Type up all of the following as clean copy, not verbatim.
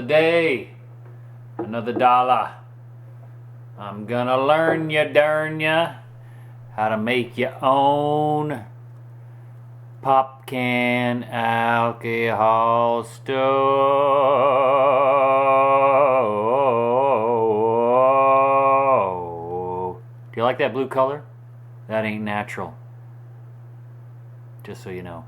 day, another dollar. I'm gonna learn ya, darn ya, how to make your own pop can alcohol stove. Do you like that blue color? That ain't natural. Just so you know.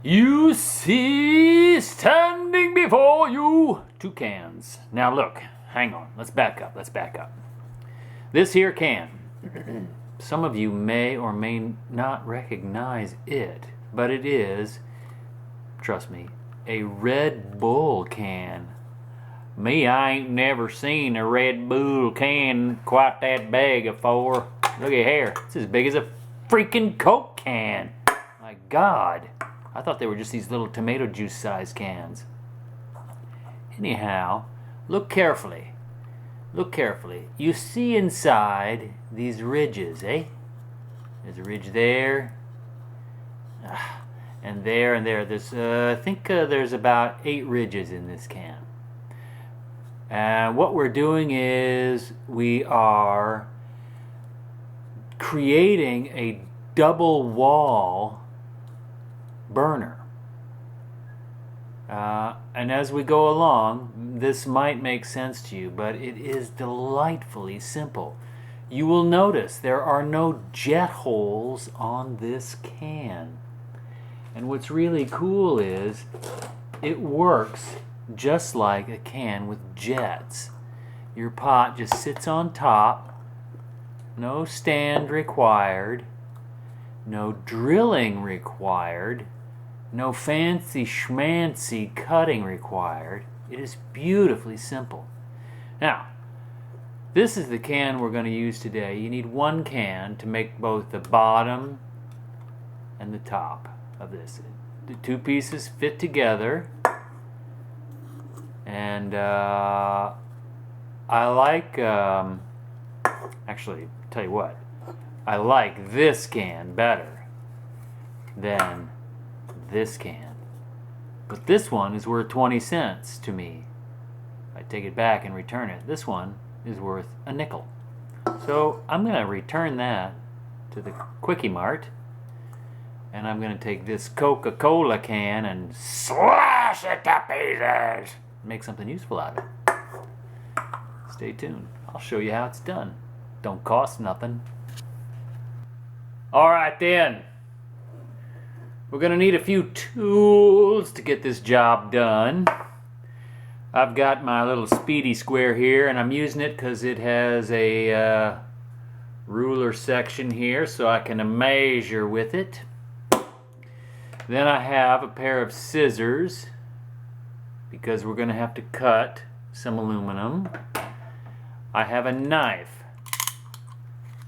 You see standing before you 2 cans. Now look, hang on, let's back up. This here can, some of you may or may not recognize it, but it is, trust me, a Red Bull can. Me, I ain't never seen a Red Bull can quite that big before. Look at here, it's as big as a freaking Coke can. My God. I thought they were just these little tomato juice sized cans. Anyhow, look carefully. Look carefully. You see inside these ridges, eh? There's a ridge there. And there and there. There's, I think there's about 8 ridges in this can. And what we're doing is we are creating a double wall burner. And as we go along, this might make sense to you, but it is delightfully simple. You will notice there are no jet holes on this can. And what's really cool is it works just like a can with jets. Your pot just sits on top, no stand required, no drilling required, no fancy schmancy cutting required. It is beautifully simple. Now, this is the can we're going to use today. You need 1 can to make both the bottom and the top of this. The 2 pieces fit together. And I like, actually, tell you what, I like this can better than this can. But this one is worth 20 cents to me. I take it back and return it. This one is worth a nickel. So I'm going to return that to the Quickie Mart. And I'm going to take this Coca-Cola can and slash it to pieces. Make something useful out of it. Stay tuned. I'll show you how it's done. Don't cost nothing. Alright then. We're going to need a few tools to get this job done. I've got my little speedy square here, and I'm using it because it has a ruler section here so I can measure with it. Then I have a pair of scissors because we're going to have to cut some aluminum. I have a knife.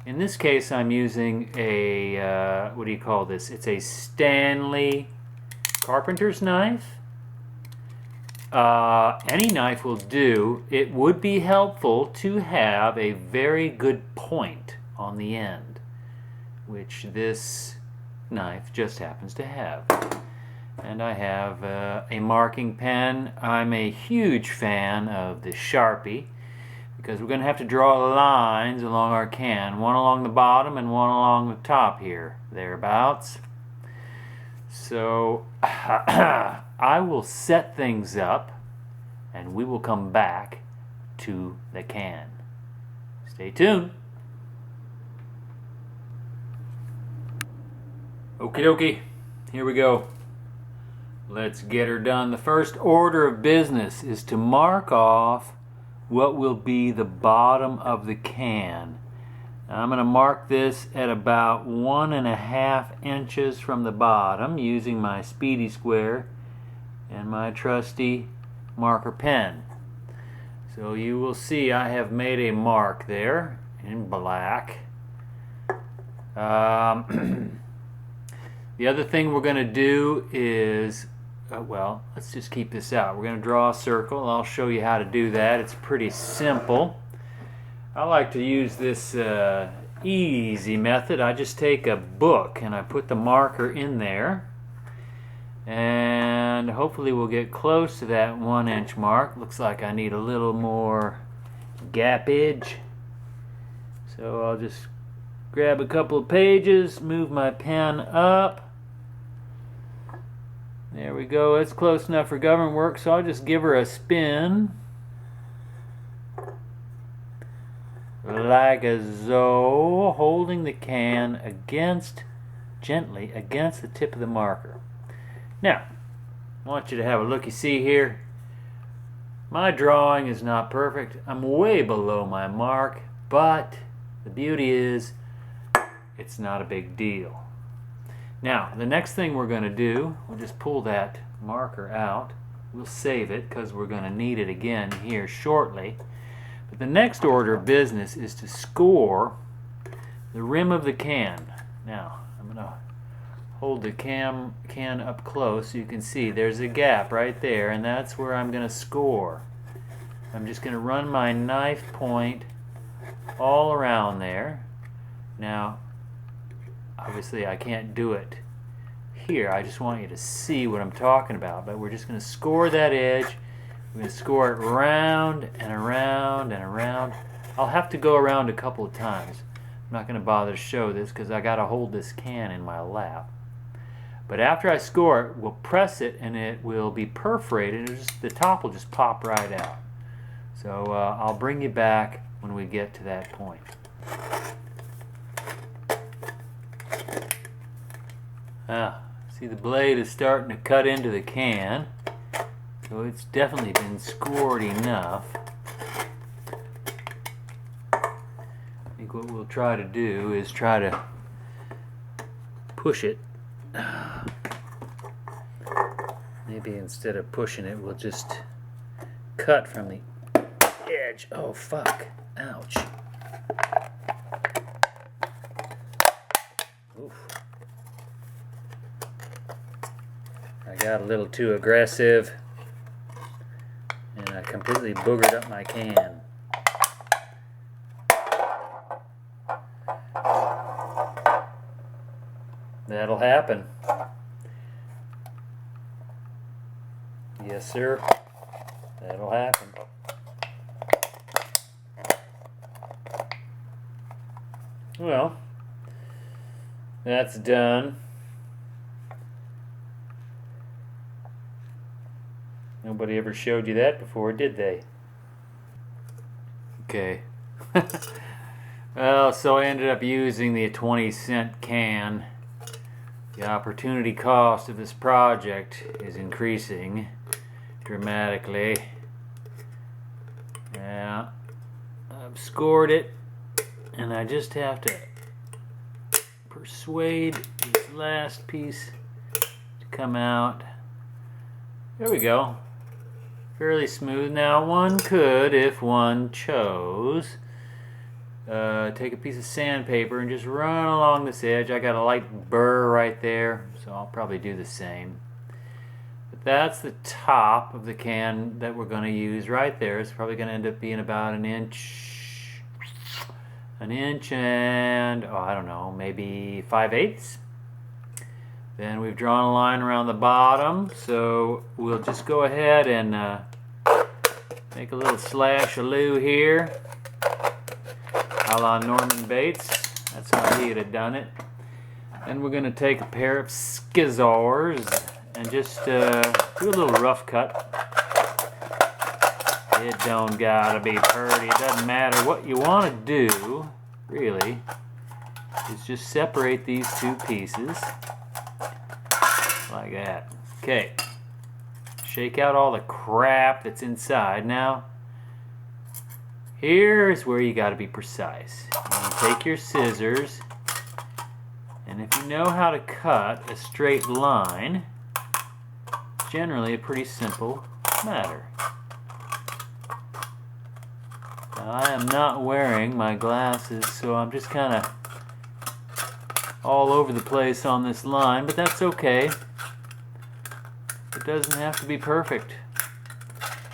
In this case, I'm using a, what do you call this? It's a Stanley carpenter's knife. Any knife will do. It would be helpful to have a very good point on the end, which this knife just happens to have. And I have a marking pen. I'm a huge fan of the Sharpie, because we're going to have to draw lines along our can, one along the bottom and one along the top here, thereabouts. So I will set things up and we will come back to the can. Stay tuned. Okie dokie, here we go. Let's get her done. The first order of business is to mark off what will be the bottom of the can. Now, I'm going to mark this at about 1.5 inches from the bottom using my speedy square and my trusty marker pen. So you will see I have made a mark there in black. The other thing we're going to do is, well, let's just keep this out. We're going to draw a circle. I'll show you how to do that. It's pretty simple. I like to use this easy method. I just take a book and I put the marker in there, and hopefully we'll get close to that 1 inch mark. Looks like I need a little more gappage, so I'll just grab a couple of pages, move my pen up. There we go. It's close enough for government work, so I'll just give her a spin like so, holding the can gently against the tip of the marker. Now, I want you to have a look. You see here, my drawing is not perfect. I'm way below my mark, but the beauty is it's not a big deal. Now, the next thing we're going to do, we'll just pull that marker out. We'll save it because we're going to need it again here shortly. But the next order of business is to score the rim of the can. Now, I'm going to hold the can up close so you can see there's a gap right there, and that's where I'm going to score. I'm just going to run my knife point all around there. Now, obviously I can't do it here. I just want you to see what I'm talking about. But we're just going to score that edge. We're going to score it round and around and around. I'll have to go around a couple of times. I'm not going to bother to show this because I got to hold this can in my lap. But after I score it, we'll press it and it will be perforated. The top will just pop right out. So I'll bring you back when we get to that point. See, the blade is starting to cut into the can, so it's definitely been scored enough. I think what we'll try to do is try to push it. Maybe instead of pushing it, we'll just cut from the edge. Oh, fuck. Ouch. Oof. I got a little too aggressive and I completely boogered up my can. That'll happen. Yes, sir. That'll happen. Well, that's done. Nobody ever showed you that before, did they? Okay. Well, so I ended up using the 20-cent can. The opportunity cost of this project is increasing dramatically. Yeah, I've scored it, and I just have to persuade this last piece to come out. There we go. Fairly smooth. Now, one could, if one chose, take a piece of sandpaper and just run along this edge. I got a light burr right there, so I'll probably do the same. But that's the top of the can that we're going to use right there. It's probably going to end up being about an inch and, oh, I don't know, maybe 5/8. Then we've drawn a line around the bottom, so we'll just go ahead and make a little slash-a-loo here, a la Norman Bates. That's how he'd have done it. Then we're going to take a pair of scissors and just do a little rough cut. It don't gotta be pretty. It doesn't matter. What you want to do, really, is just separate these two pieces. Like that. Okay. Shake out all the crap that's inside. Now, here's where you got to be precise. You take your scissors, and if you know how to cut a straight line, it's generally a pretty simple matter. Now, I am not wearing my glasses, so I'm just kind of all over the place on this line, but that's okay. It doesn't have to be perfect.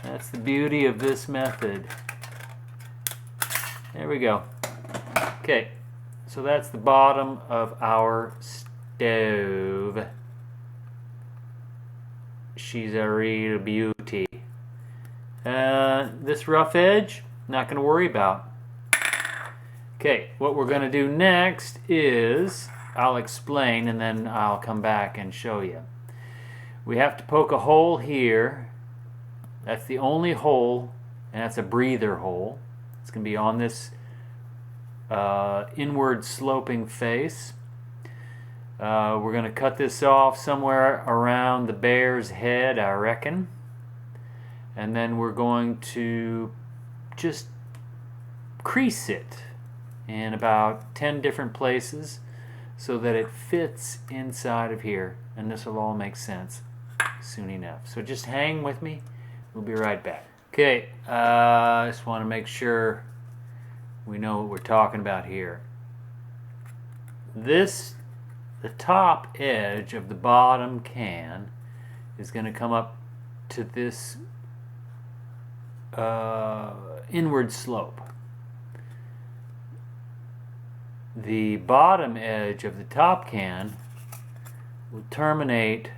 That's the beauty of this method. There we go. Okay, So that's the bottom of our stove. She's a real beauty. This rough edge, not going to worry about. Okay, what we're going to do next is, I'll explain and then I'll come back and show you. We have to poke a hole here. That's the only hole, and that's a breather hole. It's going to be on this inward sloping face. We're going to cut this off somewhere around the bear's head, I reckon. And then we're going to just crease it in about 10 different places so that it fits inside of here. And this will all make sense soon enough. So just hang with me. We'll be right back. Okay, I just want to make sure we know what we're talking about here. The top edge of the bottom can is going to come up to this inward slope. The bottom edge of the top can will terminate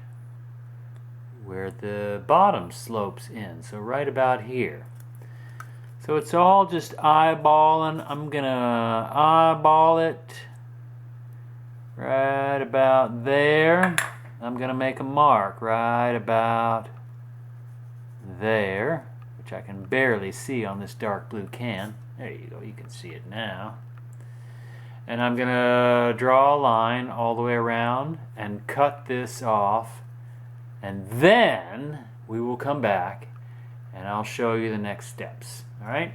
where the bottom slopes in, so right about here. So it's all just eyeballing. I'm gonna eyeball it right about there. I'm gonna make a mark right about there, which I can barely see on this dark blue can. There you go, you can see it now. And I'm gonna draw a line all the way around and cut this off, and then we will come back and I'll show you the next steps. Alright?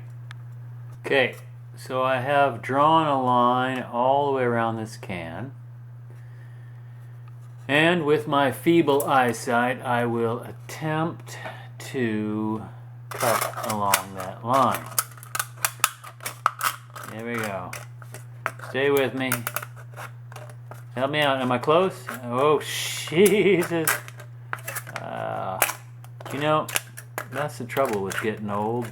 Okay, so I have drawn a line all the way around this can, and with my feeble eyesight I will attempt to cut along that line. There we go. Stay with me. Help me out. Am I close? Oh, Jesus. You know, that's the trouble with getting old.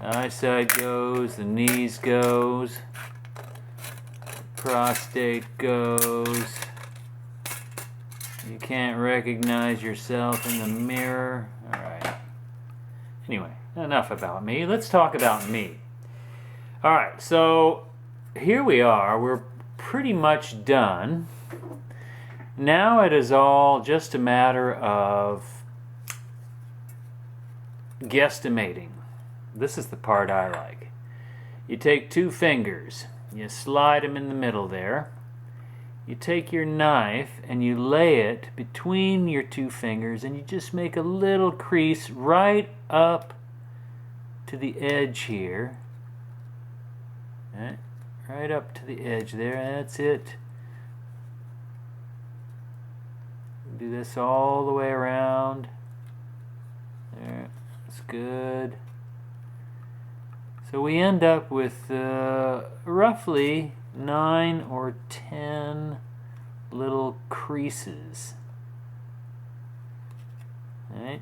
Eyesight goes, the knees goes, prostate goes. You can't recognize yourself in the mirror. Alright. Anyway, enough about me. Let's talk about me. Alright, so here we are. We're pretty much done. Now it is all just a matter of guesstimating. This is the part I like. You take two fingers, you slide them in the middle there. You take your knife and you lay it between your two fingers and you just make a little crease right up to the edge here. Right up to the edge there, that's it. Do this all the way around. There, that's good. So we end up with roughly 9 or 10 little creases. Alright.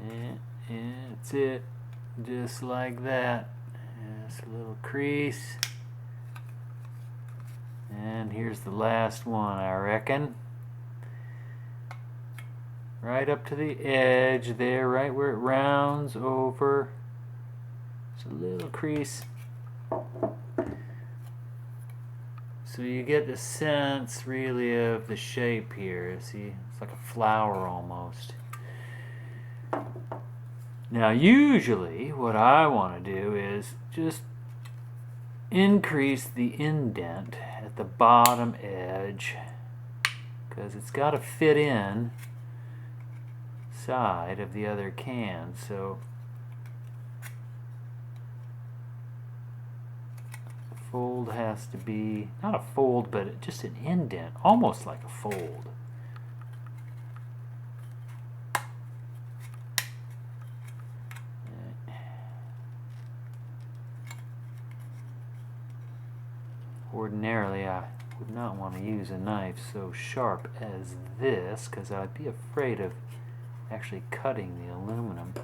And that's it. Just like that. Just a little crease. And here's the last one, I reckon. Right up to the edge there, right where it rounds over. Just a little crease. So you get the sense, really, of the shape here. See, it's like a flower almost. Now, usually, what I want to do is just increase the indent at the bottom edge, because it's got to fit in side of the other can. So the fold has to be not a fold, but just an indent, almost like a fold. Ordinarily, I would not want to use a knife so sharp as this, because I'd be afraid of actually cutting the aluminum.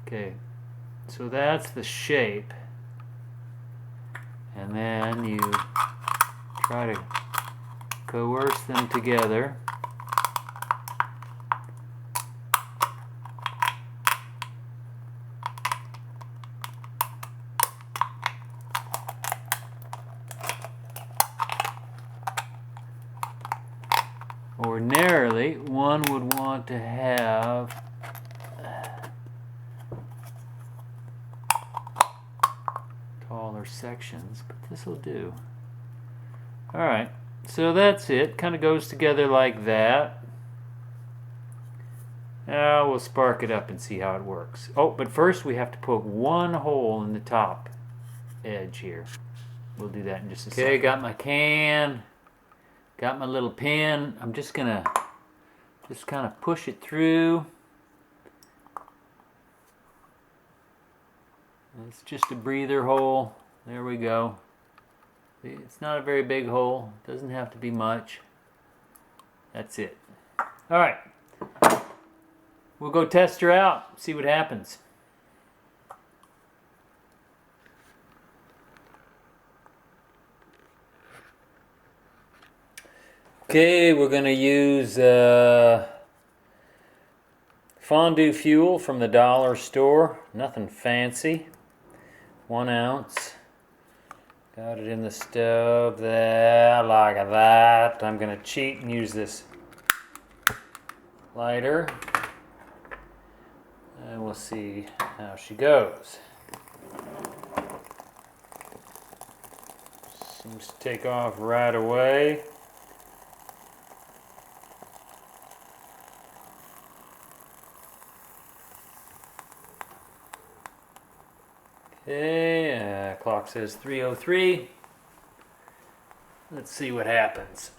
Okay, so that's the shape. And then you try to coerce them together. Ordinarily, one would want to have taller sections, but this will do. Alright, so that's it. Kind of goes together like that. Now we'll spark it up and see how it works. Oh, but first we have to poke one hole in the top edge here. We'll do that in just a second. Okay, got my can. Got my little pin. I'm just gonna kind of push it through. It's just a breather hole. There we go. It's not a very big hole. Doesn't have to be much. That's it. All right. We'll go test her out, see what happens. Okay, we're going to use fondue fuel from the dollar store. Nothing fancy. 1 ounce. Got it in the stove there, like that. I'm going to cheat and use this lighter. And we'll see how she goes. Seems to take off right away. Okay, clock says 3:03. Let's see what happens.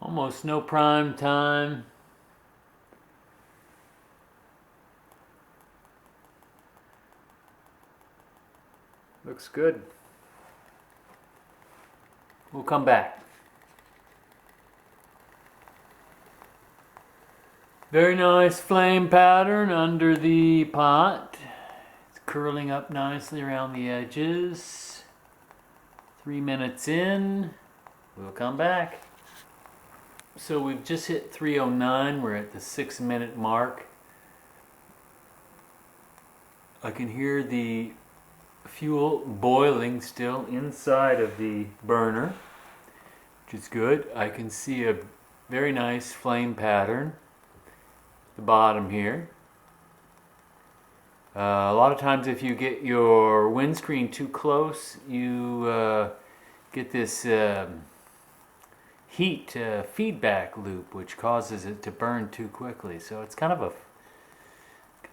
Almost no prime time. Looks good. We'll come back. Very nice flame pattern under the pot. It's curling up nicely around the edges. 3 minutes in. We'll come back. So we've just hit 3:09. We're at the 6-minute mark. I can hear the fuel boiling still inside of the burner, which is good. I can see a very nice flame pattern at the bottom here. A lot of times if you get your windscreen too close, you get this heat feedback loop, which causes it to burn too quickly. So it's kind of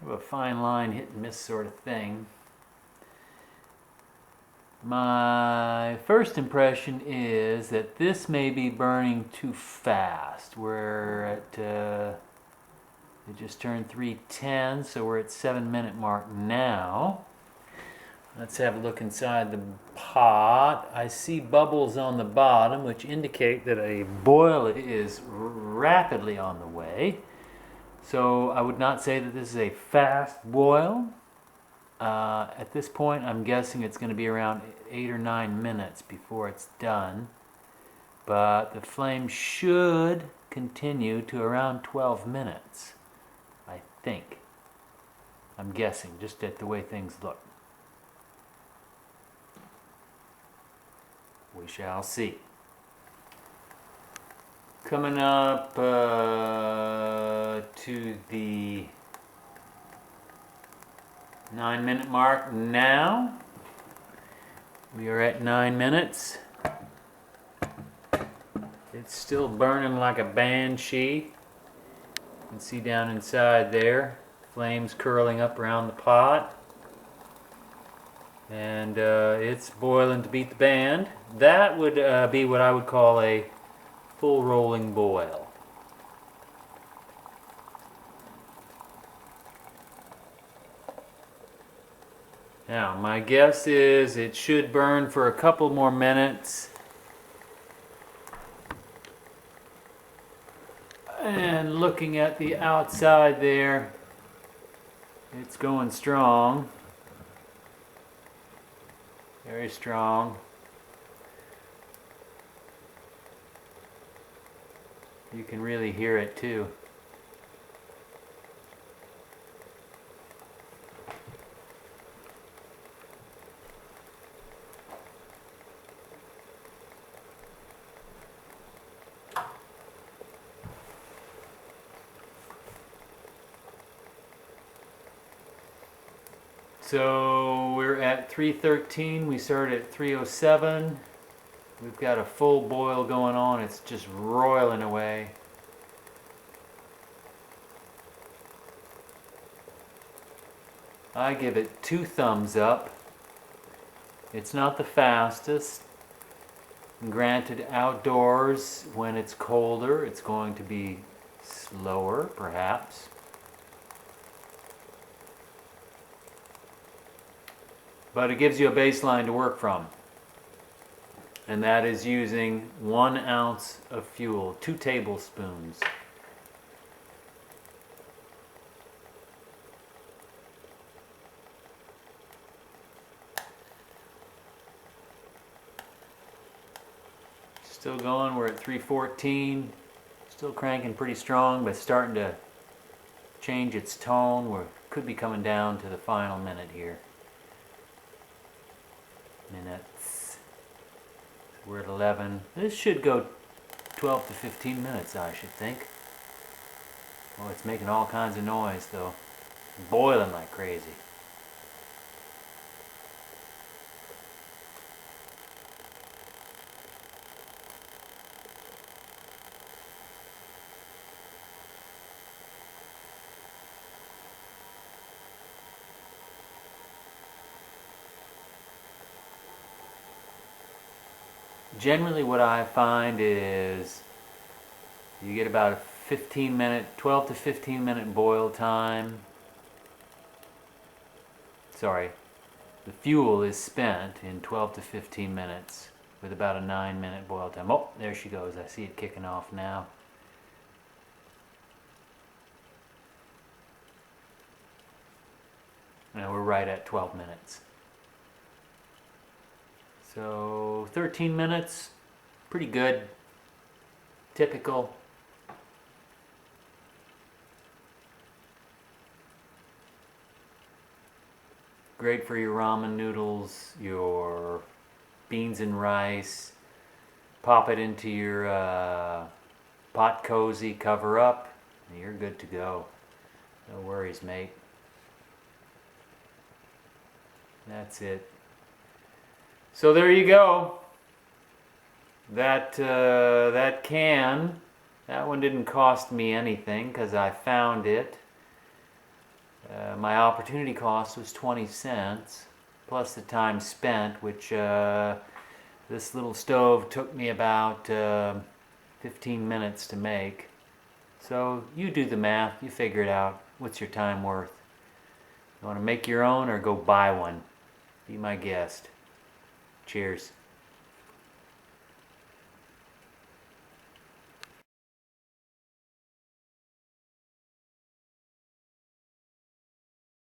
a fine line, hit and miss sort of thing. My first impression is that this may be burning too fast. We're at it just turned 3:10, so we're at 7-minute mark now. Let's have a look inside the pot. I see bubbles on the bottom, which indicate that a boil is rapidly on the way. So I would not say that this is a fast boil. At this point, I'm guessing it's going to be around 8 or 9 minutes before it's done. But the flame should continue to around 12 minutes, I think. I'm guessing, just at the way things look. We shall see. Coming up to the 9-minute mark now. We are at 9 minutes. It's still burning like a banshee. You can see down inside there, flames curling up around the pot. And it's boiling to beat the band. That would be what I would call a full rolling boil. Now, my guess is it should burn for a couple more minutes. And looking at the outside there, it's going strong. Very strong. You can really hear it too. So we're at 313. We started at 307. We've got a full boil going on. It's just roiling away. I give it 2 thumbs up. It's not the fastest. Granted, outdoors, when it's colder, it's going to be slower, perhaps. But it gives you a baseline to work from. And that is using 1 ounce of fuel, 2 tablespoons. Still going, we're at 314. Still cranking pretty strong, but starting to change its tone. We could be coming down to the final minute here. Minutes. We're at 11. This should go 12 to 15 minutes, I should think. Oh, it's making all kinds of noise, though. Boiling like crazy. Generally what I find is you get about a 12 to 15 minute boil time. Sorry, the fuel is spent in 12 to 15 minutes with about a 9-minute boil time. Oh, there she goes. I see it kicking off now. Now we're right at 12 minutes. So 13 minutes, pretty good, typical. Great for your ramen noodles, your beans and rice. Pop it into your pot cozy, cover up, and you're good to go. No worries, mate. That's it. So there you go. That can, that one didn't cost me anything because I found it. My opportunity cost was 20 cents plus the time spent, which this little stove took me about 15 minutes to make. So you do the math, you figure it out. What's your time worth? You want to make your own or go buy one? Be my guest. Cheers.